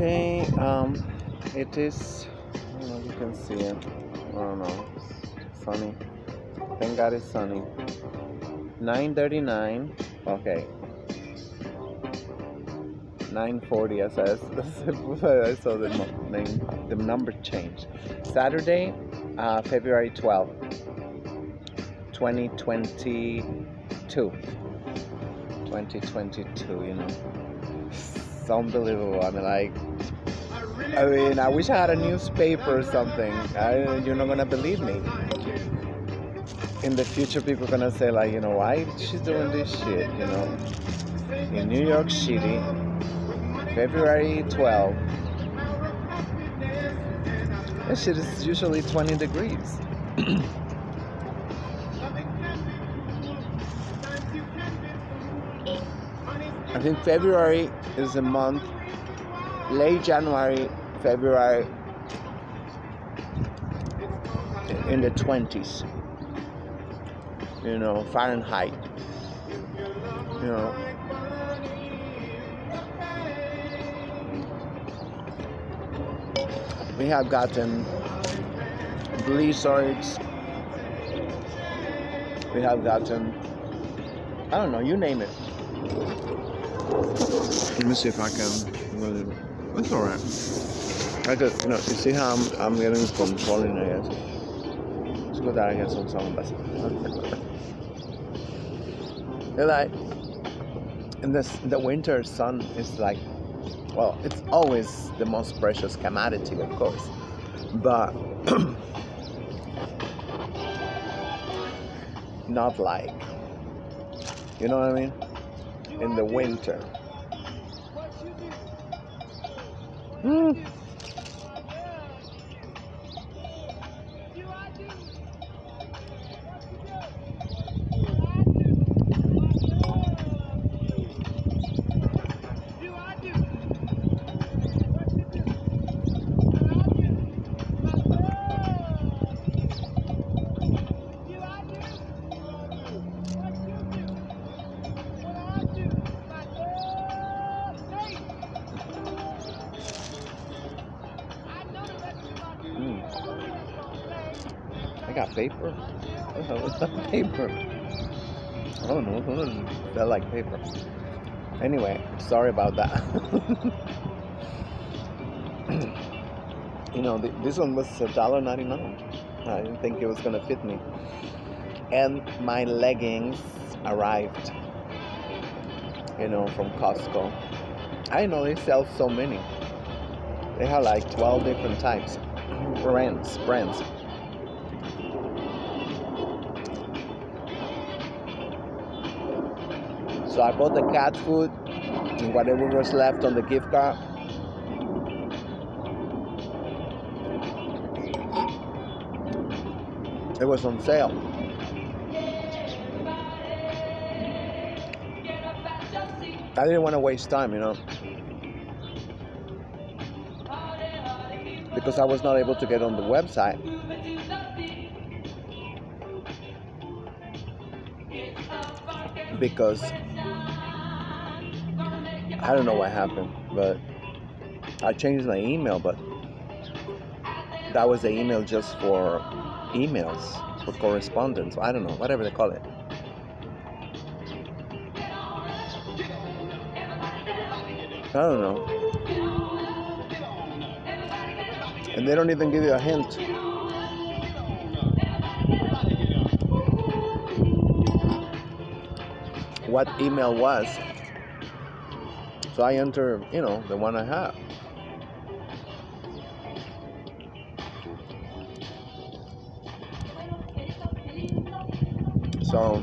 Okay, it is. I don't know if you can see it. I don't know. It's sunny. Thank God it's sunny. 9:39. Okay. 9:40. As I saw the number change. Saturday, February 12th, 2022. 2022. It's unbelievable. I wish I had a newspaper or something. You're not gonna believe me. In the future, people are gonna say like, why she's doing this shit? In New York City, February 12th. That shit is usually 20 degrees. I think February is a month. Late January, February, in the 20s. Fahrenheit. We have gotten blizzards. We have gotten, I don't know, you name it. Let me see if I can. It's alright. I could, you see how I'm getting controlling, I guess. Let's go down again some best. Like, in the winter, sun is like, well, it's always the most precious commodity, of course, but not like, you know what I mean? In the winter. I got paper. What the hell is that paper? I don't know. It doesn't feel like paper. Anyway, sorry about that. This one was $1.99. I didn't think it was gonna fit me. And my leggings arrived, from Costco. I know they sell so many. They have like 12 different types, brands. So I bought the cat food and whatever was left on the gift card. It was on sale. I didn't want to waste time, because I was not able to get on the website. Because I don't know what happened, but I changed my email, but that was the email just for emails, for correspondence. I don't know, whatever they call it. I don't know. And they don't even give you a hint. What email was. So I enter, the one I have. So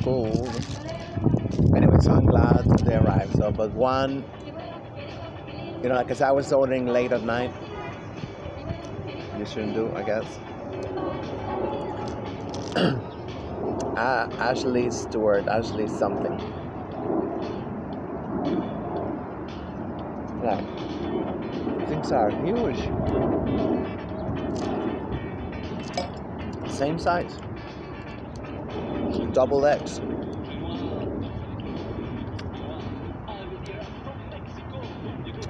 cold. Anyway, so I'm glad they arrived. So, but one, because I was ordering late at night. You shouldn't do, I guess. Ashley Stewart, Ashley something. Yeah. Things are huge. Same size. double X.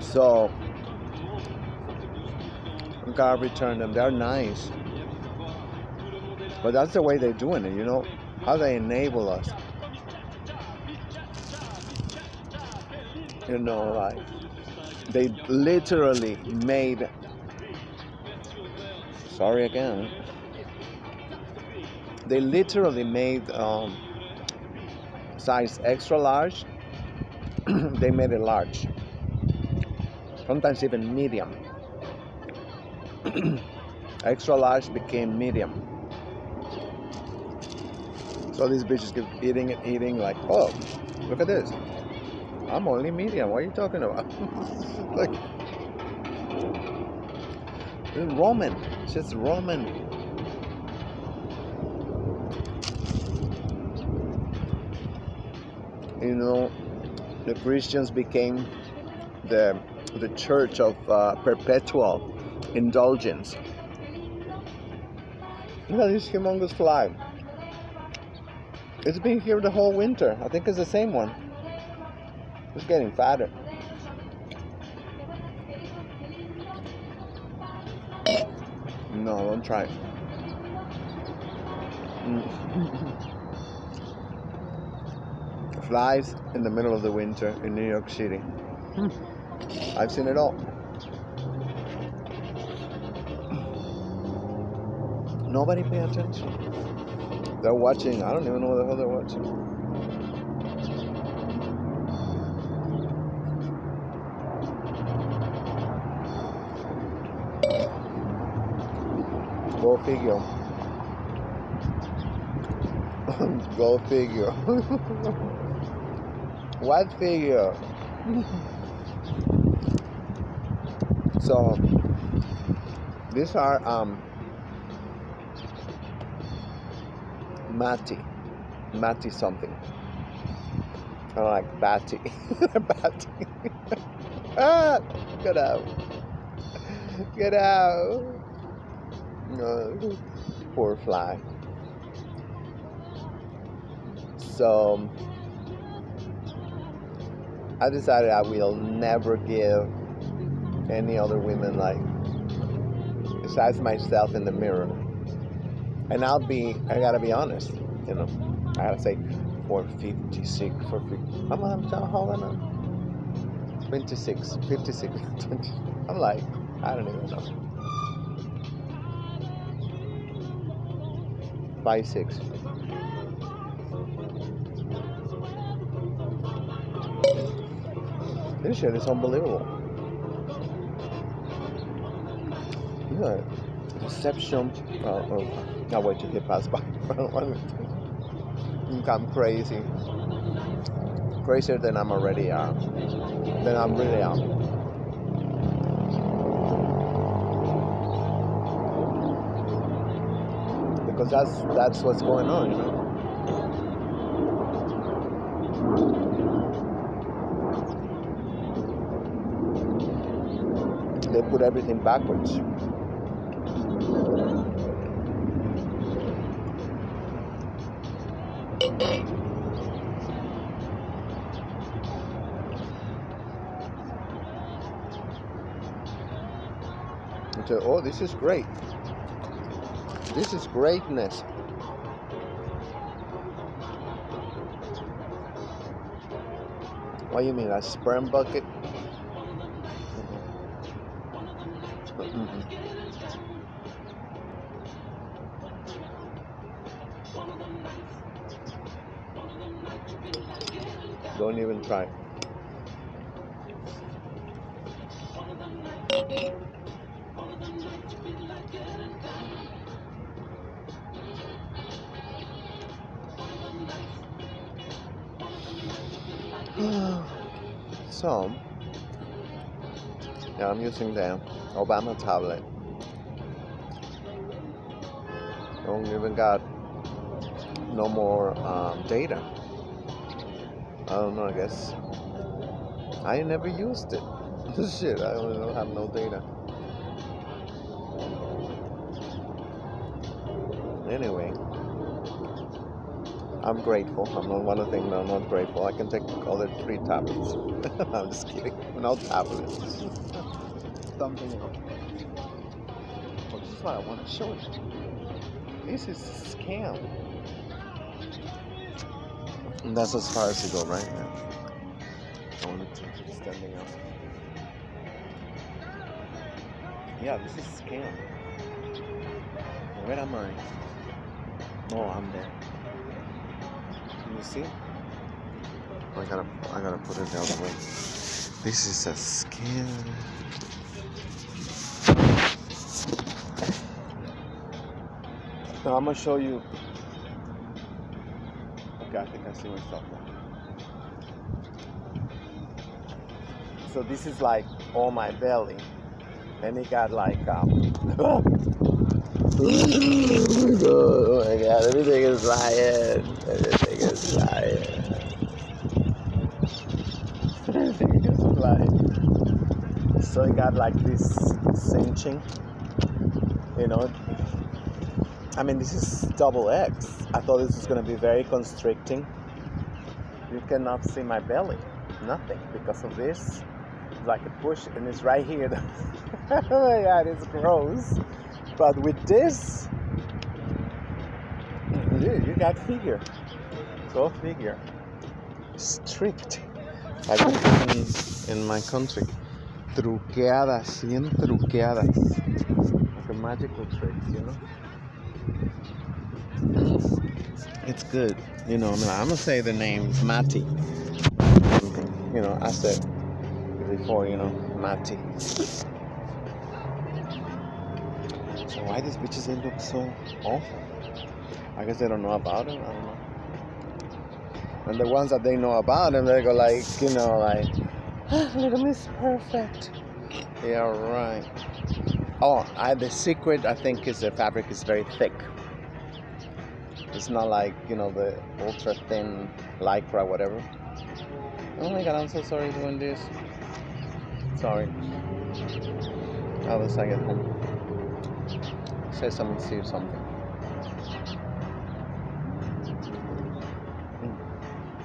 So we gotta return them. They're nice, but that's the way they're doing it. You know how they enable us. You know, like they literally made. Sorry again. They literally made size extra large. They made it large. Sometimes even medium. Extra large became medium. So these bitches keep eating and eating like, oh, look at this. I'm only medium. What are you talking about? Like, it's Roman. It's just Roman. You know, the Christians became the church of perpetual indulgence. Look at this humongous fly. It's been here the whole winter. I think it's the same one. It's getting fatter. No, don't try it. Flies in the middle of the winter in New York City. I've seen it all. Nobody pay attention. They're watching. I don't even know what the hell they're watching. Go figure. Go figure. What figure? So these are Matty something. I like Batty. Batty. Ah, get out. Get out. No, poor fly. So I decided I will never give any other women, like, besides myself, in the mirror. And I gotta be honest, you know, I gotta say, for 56, for 50, how old am I? 26, 56, 20. I'm like, I don't even know. 5'6". This shit is unbelievable. You know, deception. I'll wait till he pass by. I don't want to think I'm crazy. Crazier than I'm already am. Than I'm really am. Because that's what's going on, you know. They put everything backwards. And so, oh, this is great. This is greatness. What do you mean, a sperm bucket? Don't even try. So, yeah, I'm using the Obama tablet. Don't even got no more data. I don't know, I guess I never used it. Shit, I don't have no data. Anyway, I'm grateful. I'm not one of the things that I'm not grateful. I can take other 3 tablets. I'm just kidding. No tablets. Something else. Well, this is what I want to show you. This is a scam. And that's as far as you go right now. I want to keep standing up. Yeah, this is a scam. Where am I? Oh, I'm there. Can you see? I gotta put it the other way. This is a scam. Now I'm gonna show you. Okay, I think I see myself now. So this is like all my belly. Then it got like oh my god, everything is lying. Everything is lying. Everything is lying. So it got like this cinching. You know. I mean, this is double X. I thought this was gonna be very constricting. You cannot see my belly. Nothing because of this. It's like a push and it's right here. Oh my god, it's gross. But with this, you got figure. Go figure. Strict. Like in my country. Truqueadas, bien truqueadas. Like a magical trick, you know? It's good. You know, I mean, I'm gonna say the name Mati. You know, I said before, you know, Mati. So why these bitches they look so awful? I guess they don't know about it. I don't know. And the ones that they know about him, they go like, you know, like, little Miss Perfect. Yeah, right. Oh, the secret I think is the fabric is very thick. It's not like, you know, the ultra thin lycra, whatever. Oh my god, I'm so sorry doing this. Sorry. I'll just get home. Say something, see something.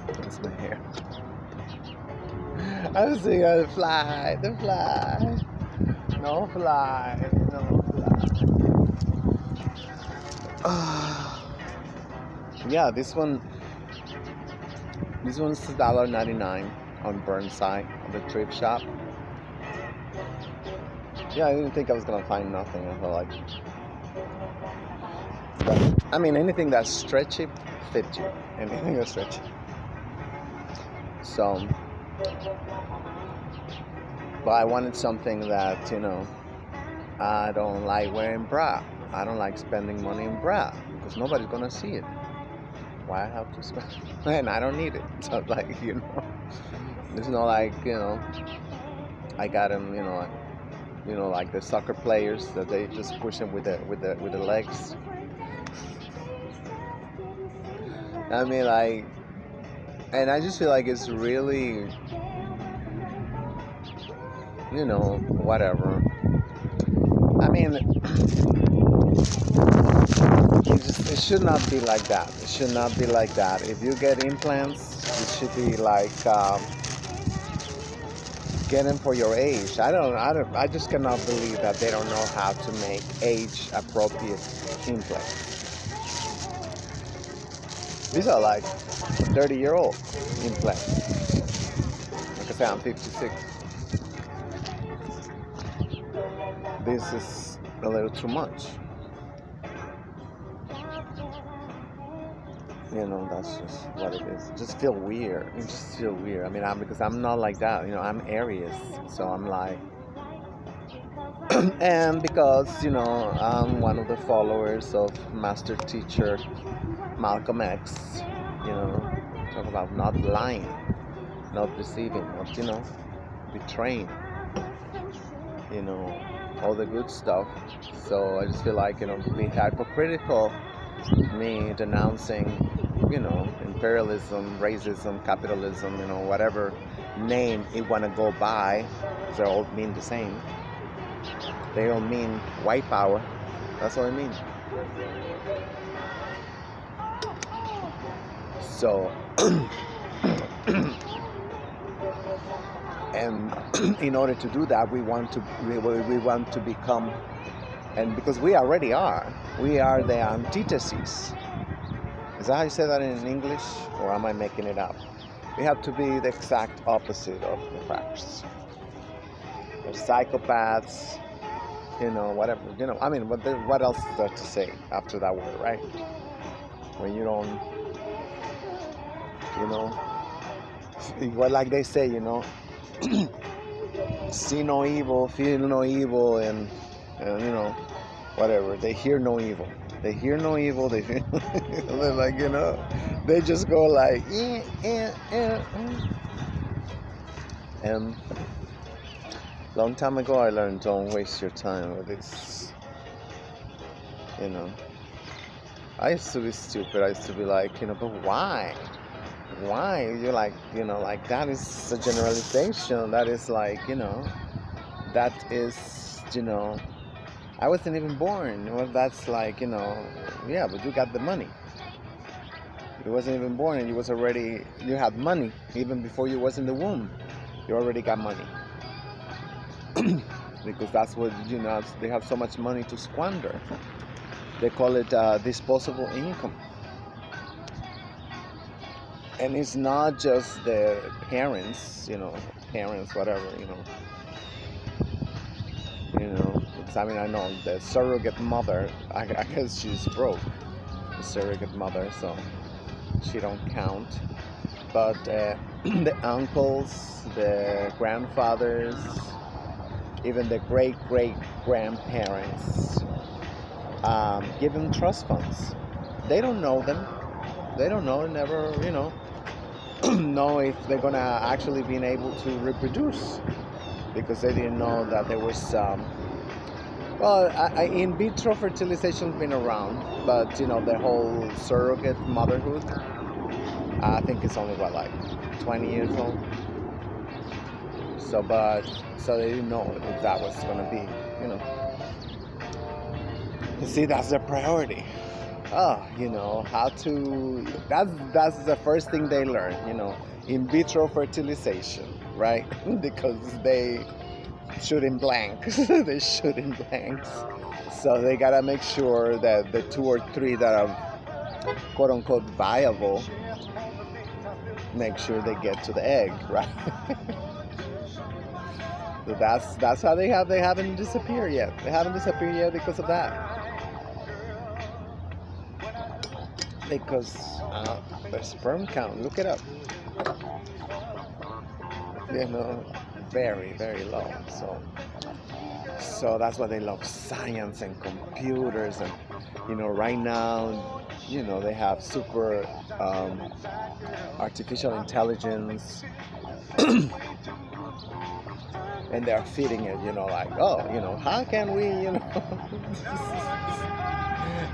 That's my hair. I was seeing the fly. No fly. Yeah, this one's $1.99 on Burnside, on the thrift shop. Yeah, I didn't think I was gonna find nothing. I felt like, but I mean, anything that's stretchy fits you. Anything that's stretchy. So, but I wanted something that, you know, I don't like wearing bra. I don't like spending money in bra because nobody's gonna see it. Why I have to spend? And I don't need it. So like, you know, it's not like, you know, I got them, you know, like the soccer players that they just push them with the legs. I mean, like, and I just feel like it's really, you know, whatever. I mean, it should not be like that. It should not be like that. If you get implants, it should be like get them for your age. I just cannot believe that they don't know how to make age-appropriate implants. These are like 30-year-old implants. Like I say, I'm 56. This is a little too much. You know, that's just what it is. Just feel weird. It just feel weird. I mean, because I'm not like that. You know, I'm Aries, so I'm like, and because, you know, I'm one of the followers of Master Teacher Malcolm X. You know, talk about not lying, not deceiving, not, you know, betraying. You know, all the good stuff. So I just feel like, you know, being hypocritical, me denouncing, you know, imperialism, racism, capitalism, you know, whatever name you want to go by, they all mean the same. They all mean white power. That's what I mean. So, and in order to do that, we want to become, and because we are the antithesis. Is that how you say that in English, or am I making it up? We have to be the exact opposite of the facts. They're psychopaths, whatever. I mean, what else is there to say after that word, right? When you don't, well, like they say, see no evil, feel no evil, and whatever. They hear no evil. They hear no evil. They hear they're like, they just go like, And long time ago, I learned, don't waste your time with this. I used to be stupid. I used to be like, but why? Why? You're like, like that is a generalization. That is like, that is, I wasn't even born. Well, that's like, yeah, but you got the money. You wasn't even born, and you had money even before you was in the womb. You already got money. Because that's what, they have so much money to squander. They call it disposable income. And it's not just the parents, whatever, because I know the surrogate mother, I guess she's broke, the surrogate mother, so she don't count. But the uncles, the grandfathers, even the great-great-grandparents, give them trust funds. They don't know them. They don't know, never, know if they're gonna actually be able to reproduce, because they didn't know that there was in vitro fertilization's been around, but the whole surrogate motherhood, I think it's only about like 20 years old. So they didn't know if that was gonna be, You see, that's their priority. How to. That's the first thing they learn. In vitro fertilization, right? Because they shoot in blanks. They shoot in blanks. So they gotta make sure that the 2 or 3 that are quote unquote viable, make sure they get to the egg, right? So that's how they haven't disappeared yet. They haven't disappeared yet because of that. Because the sperm count, look it up, very, very low. So that's why they love science and computers, and right now, they have super artificial intelligence, and they're feeding it, like, how can we,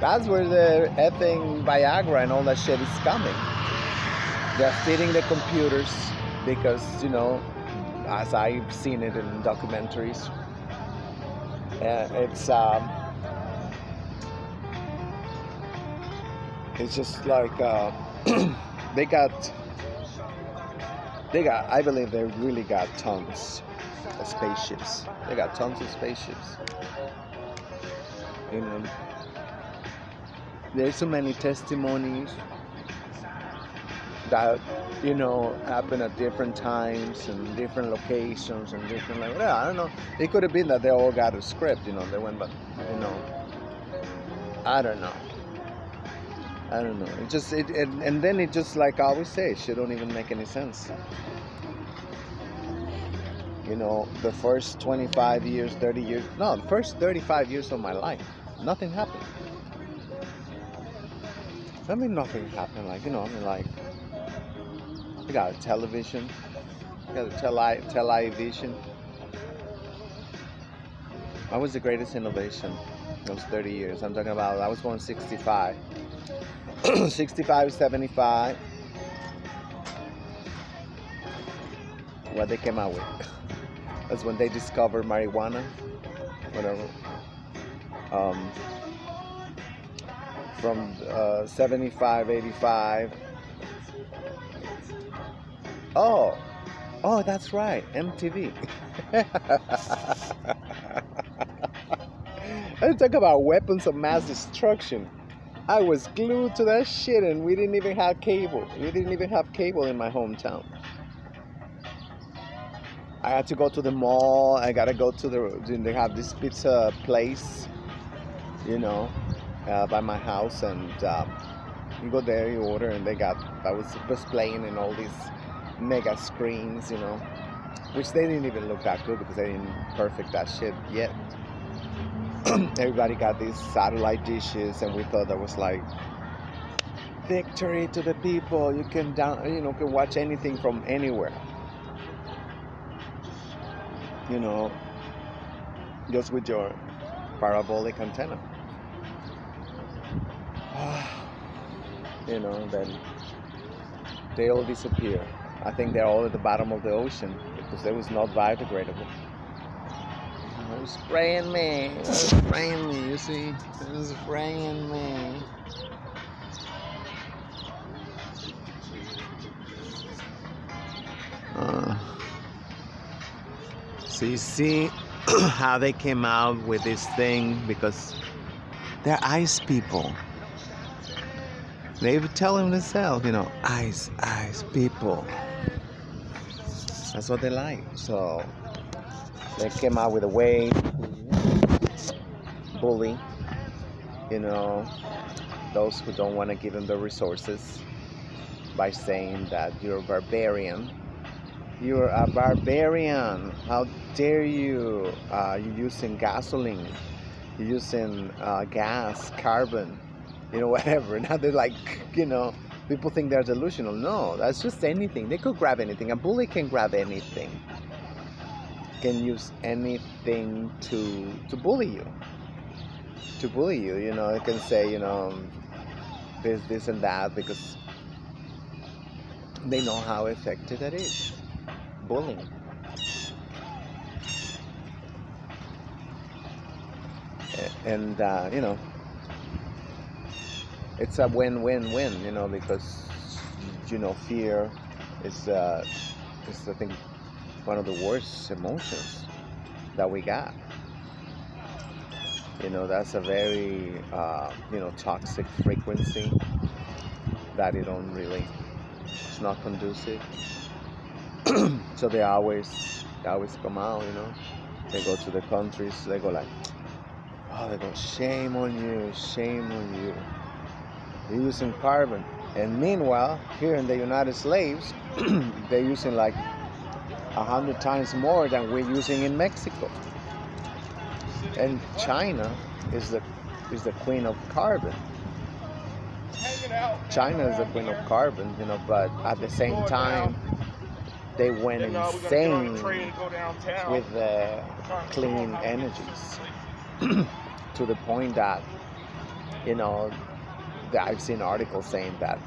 That's where the effing Viagra and all that shit is coming. They're feeding the computers because, as I've seen it in documentaries, it's just like they got. I believe they really got tons of spaceships. They got tons of spaceships. There's so many testimonies that happen at different times and different locations and different, like, I don't know. It could have been that they all got a script, they went, but I don't know. It just and then it just, like I always say, shit don't even make any sense. The first 25 years, 30 years, no, the first 35 years of my life, nothing happened. Nothing happened. Like, you got a television, you got a television. What was the greatest innovation? Those 30 years. I'm talking about, I was born 65. 65, 75. What they came out with. That's when they discovered marijuana. Whatever. From 75, 85, Oh, oh, that's right, MTV. I talk about weapons of mass destruction. I was glued to that shit, and we didn't even have cable. We didn't even have cable in my hometown. I had to go to the mall. I gotta go to the. They have this pizza place, you know, by my house, and you go there, you order, and they got that was playing in all these mega screens, which they didn't even look that good because they didn't perfect that shit yet. Everybody got these satellite dishes, and we thought that was like victory to the people. You can can watch anything from anywhere. Just with your parabolic antenna. Then they all disappear. I think they're all at the bottom of the ocean because they was not biodegradable. It was spraying me. It was spraying me. You see, it was spraying me. So you see how they came out with this thing because they're ice people. They would tell them themselves, ice people. That's what they like. So they came out with a way to bully, those who don't want to give them the resources by saying that you're a barbarian. You're a barbarian. How dare you? You're using gasoline. You're using gas, carbon, whatever. Now they're like, people think they're delusional. No, that's just anything. They could grab anything. A bully can grab anything. Can use anything to bully you. To bully you, it can say, this and that because they know how effective that is. Bullying. And it's a win-win-win, because fear is I think one of the worst emotions that we got. That's a very toxic frequency that it's not conducive. So they always come out, They go to the countries, they go like, they go, shame on you, They're using carbon. And meanwhile, here in the United States, they're using like 100 times more than we're using in Mexico. And China is the queen of carbon. China is the queen of carbon, but at the same time, they went insane with the clean energies to the point that, I've seen articles saying that,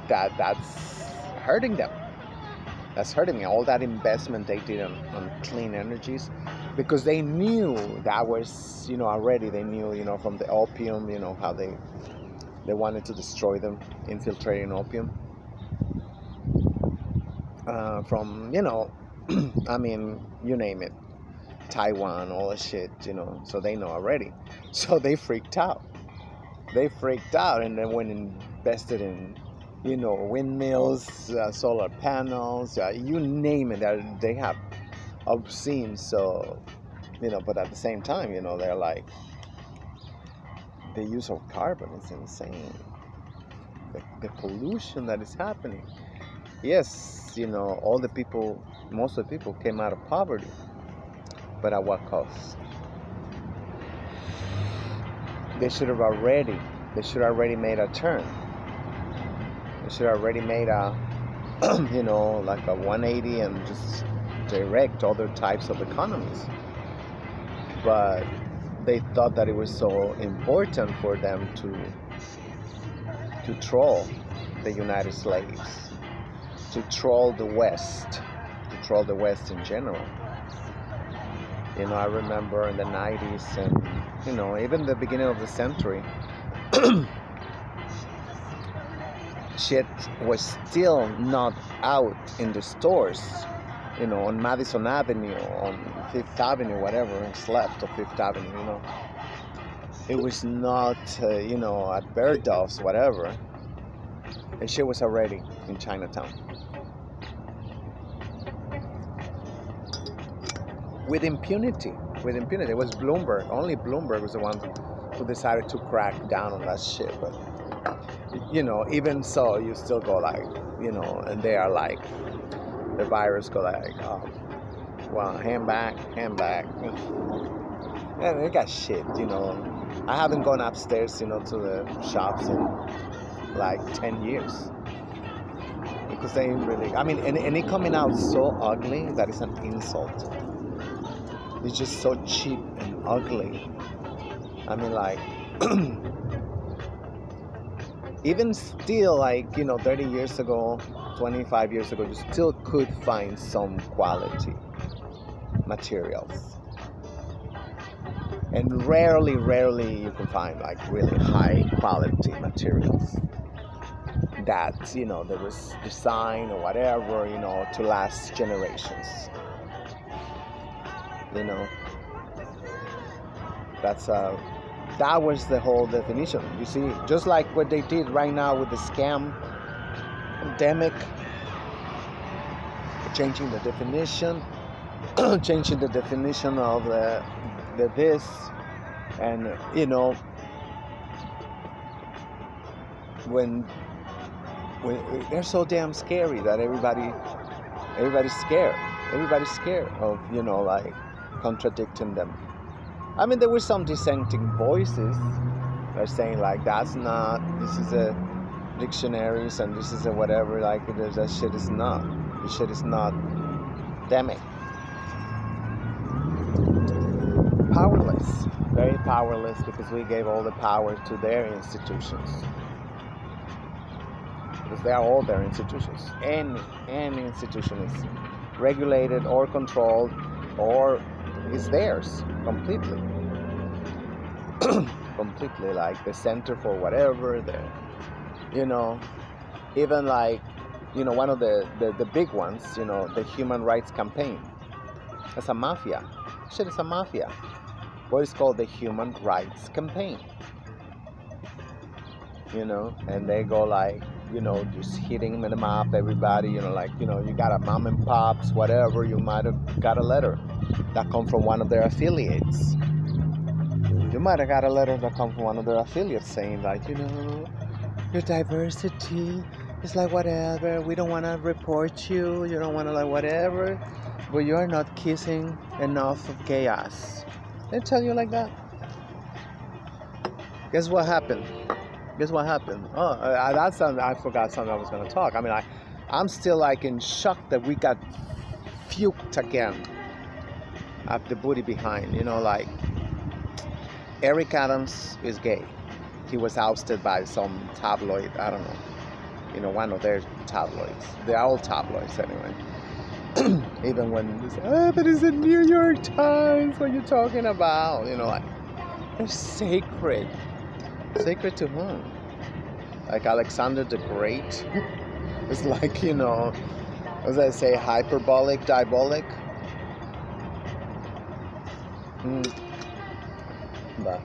that's hurting them. That's hurting me. All that investment they did on clean energies, because they knew that was, already they knew, from the opium, how they wanted to destroy them, infiltrating opium. From, I mean, you name it, Taiwan, all that shit, so they know already. So they freaked out. And then went and invested in, windmills, solar panels, you name it. They have obscene, so, but at the same time, they're like, the use of carbon is insane. The pollution that is happening. Yes, most of the people came out of poverty, but at what cost? They should have already made a turn. They should have already made a, like a 180 and just direct other types of economies. But they thought that it was so important for them to troll the United States, to troll the West in general. I remember in the 90s and, even the beginning of the century, shit was still not out in the stores, on Madison Avenue, on Fifth Avenue, whatever is left of Fifth Avenue. It was not, at Bergdorf's, whatever. And shit was already in Chinatown. With impunity. It was Bloomberg. Only Bloomberg was the one who decided to crack down on that shit. But, even so, you still go like, and they are like, the virus go like, oh, well, hand back. And they got shit, I haven't gone upstairs, to the shops in like 10 years. Because they ain't really, and it coming out so ugly that it's an insult. It's just so cheap and ugly. Like, even still, like, 30 years ago, 25 years ago, you still could find some quality materials. And rarely you can find like really high quality materials that, there was design or whatever, to last generations. That was the whole definition. You see, just like what they did right now with the scam pandemic, changing the definition, changing the definition of the this, and when they're so damn scary that everybody's scared of like contradicting them. There were some dissenting voices that are saying like this is a dictionaries and this is a whatever, like this shit is not damn it. Powerless, very powerless, because we gave all the power to their institutions. Because they are all their institutions. Any institution is regulated or controlled or is theirs completely. Completely, like the Center for whatever, even like, one of the big ones, the Human Rights Campaign. It's a mafia. Shit is a mafia. What is called the Human Rights Campaign. And they go like, just hitting them up, everybody, you got a mom and pops, whatever, you might have got a letter that come from one of their affiliates. You might have got a letter that come from one of their affiliates saying like, your diversity is like whatever, we don't want to report you, you don't want to like whatever, but you're not kissing enough of gay ass. They tell you like that. Guess what happened? Oh, that's something, I forgot something I was going to talk. I'm still like in shock that we got fuked again at the booty behind. Like Eric Adams is gay. He was ousted by some tabloid, I don't know, one of their tabloids. They're all tabloids anyway. Even when they say, but it's the New York Times, what are you talking about? Like, they're sacred. Sacred to whom? Like Alexander the Great? It's like, as I say, hyperbolic, diabolic. But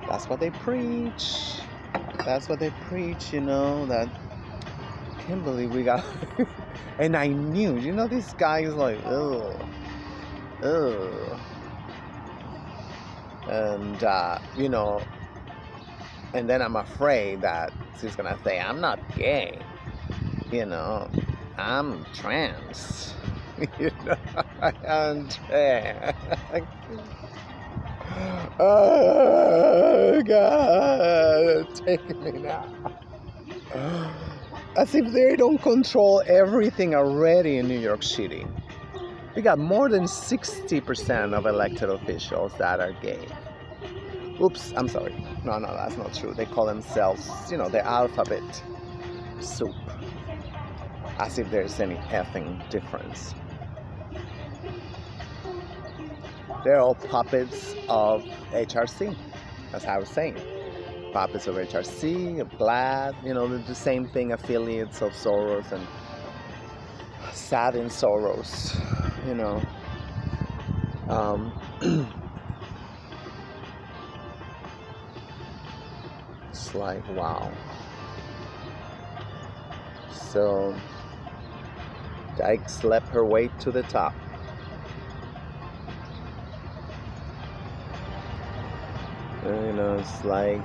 that's what they preach. That I can't believe we got... And I knew, this guy is like, ugh. And, and then I'm afraid that he's gonna say, I'm not gay, I'm trans, I'm trans. Oh, God, take me now. As if they don't control everything already in New York City. We got more than 60% of elected officials that are gay. Oops, I'm sorry. No, that's not true. They call themselves, the alphabet soup. As if there's any effing difference. They're all puppets of HRC, as I was saying. puppets of HRC, of GLAD, the same thing, affiliates of Soros and sad in Soros, you know. Um, it's like, wow. So, Dyke slept her way to the top. It's like,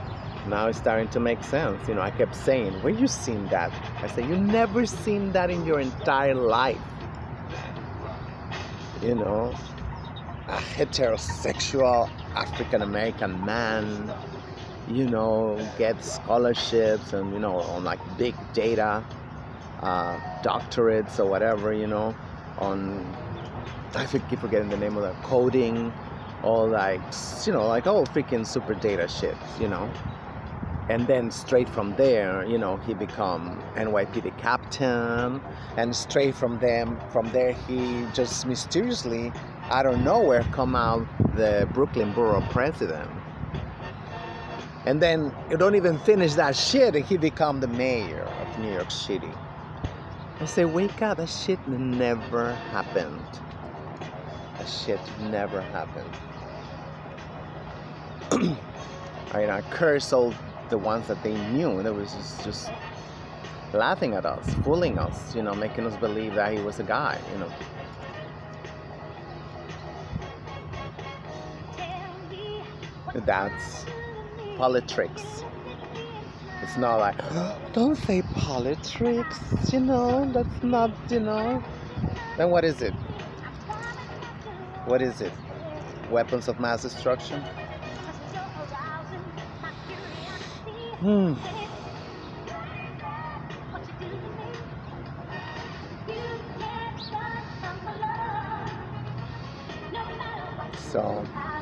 now it's starting to make sense. I kept saying, where you seen that? I said, you never seen that in your entire life. A heterosexual African American man, gets scholarships and, on like big data, doctorates or whatever, on, I keep forgetting the name of that, coding, all like, like all freaking super data shit, And then straight from there, he become NYPD captain, and straight from there he just mysteriously, out of nowhere, come out the Brooklyn Borough president. And then you don't even finish that shit, and he become the mayor of New York City. I say, wake up, that shit never happened. That shit never happened. I curse all the ones that they knew. That was just laughing at us, fooling us, making us believe that he was a guy, That's politics. It's not like, don't say politics, that's not, Then what is it? What is it? Weapons of mass destruction? So